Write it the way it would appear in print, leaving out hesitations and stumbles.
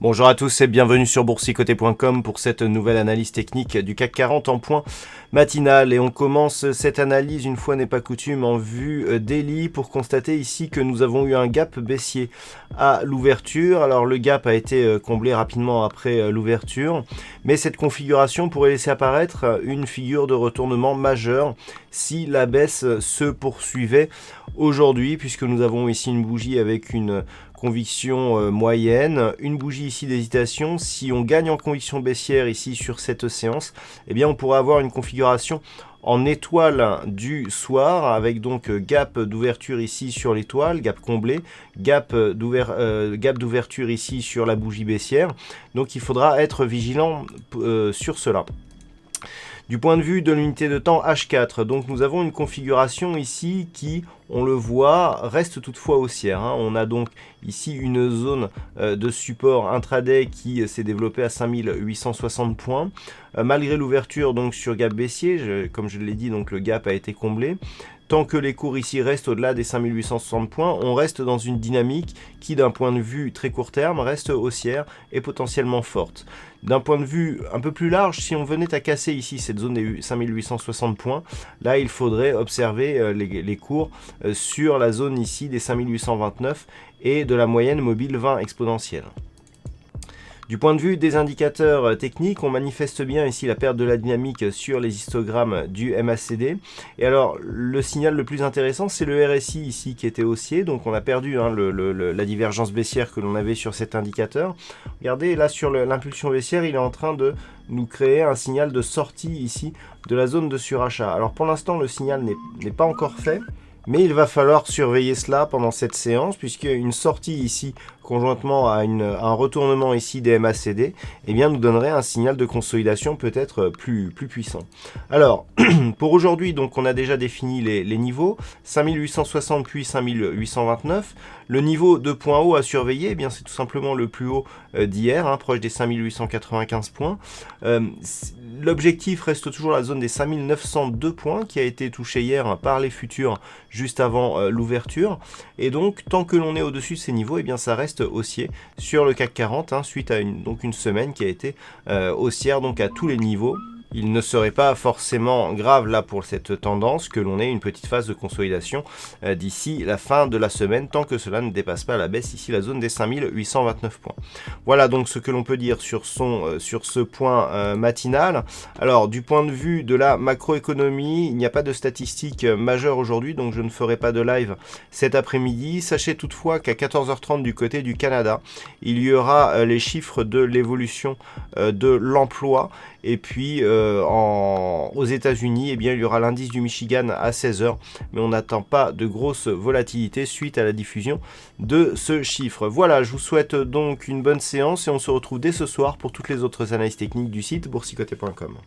Bonjour à tous et bienvenue sur boursicoté.com pour cette nouvelle analyse technique du CAC 40 en point matinal. Et on commence cette analyse, une fois n'est pas coutume, en vue daily pour constater ici que nous avons eu un gap baissier à l'ouverture. Alors le gap a été comblé rapidement après l'ouverture, mais cette configuration pourrait laisser apparaître une figure de retournement majeure si la baisse se poursuivait aujourd'hui, puisque nous avons ici une bougie avec une conviction moyenne, une bougie ici d'hésitation. Si on gagne en conviction baissière ici sur cette séance, eh bien on pourrait avoir une configuration en étoile du soir, avec donc gap d'ouverture ici sur l'étoile, gap comblé, gap d'ouverture ici sur la bougie baissière. Donc il faudra être vigilant sur cela. Du point de vue de l'unité de temps H4, donc nous avons une configuration ici qui, on le voit, reste toutefois haussière. On a donc ici une zone de support intraday qui s'est développée à 5860 points. Malgré l'ouverture donc sur gap baissier, comme je l'ai dit, donc le gap a été comblé. Tant que les cours ici restent au-delà des 5860 points, on reste dans une dynamique qui, d'un point de vue très court terme, reste haussière et potentiellement forte. D'un point de vue un peu plus large, si on venait à casser ici cette zone des 5860 points, là il faudrait observer les cours sur la zone ici des 5829 et de la moyenne mobile 20 exponentielle. Du point de vue des indicateurs techniques, on manifeste bien ici la perte de la dynamique sur les histogrammes du MACD. Et alors, le signal le plus intéressant, c'est le RSI ici qui était haussier. Donc, on a perdu la divergence baissière que l'on avait sur cet indicateur. Regardez, là, sur l'impulsion baissière, il est en train de nous créer un signal de sortie ici de la zone de surachat. Alors, pour l'instant, le signal n'est pas encore fait. Mais il va falloir surveiller cela pendant cette séance, puisque une sortie ici, conjointement à un retournement ici des MACD, eh bien, nous donnerait un signal de consolidation peut-être plus puissant. Alors, pour aujourd'hui, donc, on a déjà défini les niveaux, 5860 puis 5829. Le niveau de point haut à surveiller, eh bien, c'est tout simplement le plus haut d'hier, proche des 5895 points. L'objectif reste toujours la zone des 5902 points, qui a été touchée hier par les futurs juste avant l'ouverture. Et donc, tant que l'on est au-dessus de ces niveaux, eh bien, ça reste haussier sur le CAC 40, suite à une semaine qui a été haussière donc à tous les niveaux. Il ne serait pas forcément grave là pour cette tendance que l'on ait une petite phase de consolidation d'ici la fin de la semaine, tant que cela ne dépasse pas la baisse ici la zone des 5829 points. Voilà donc ce que l'on peut dire sur ce point matinal. Alors du point de vue de la macroéconomie, il n'y a pas de statistiques majeures aujourd'hui, donc je ne ferai pas de live cet après-midi. Sachez toutefois qu'à 14h30 du côté du Canada, il y aura les chiffres de l'évolution de l'emploi. Et puis aux États-Unis, eh bien, il y aura l'indice du Michigan à 16h, mais on n'attend pas de grosse volatilité suite à la diffusion de ce chiffre. Voilà, je vous souhaite donc une bonne séance et on se retrouve dès ce soir pour toutes les autres analyses techniques du site boursicoté.com.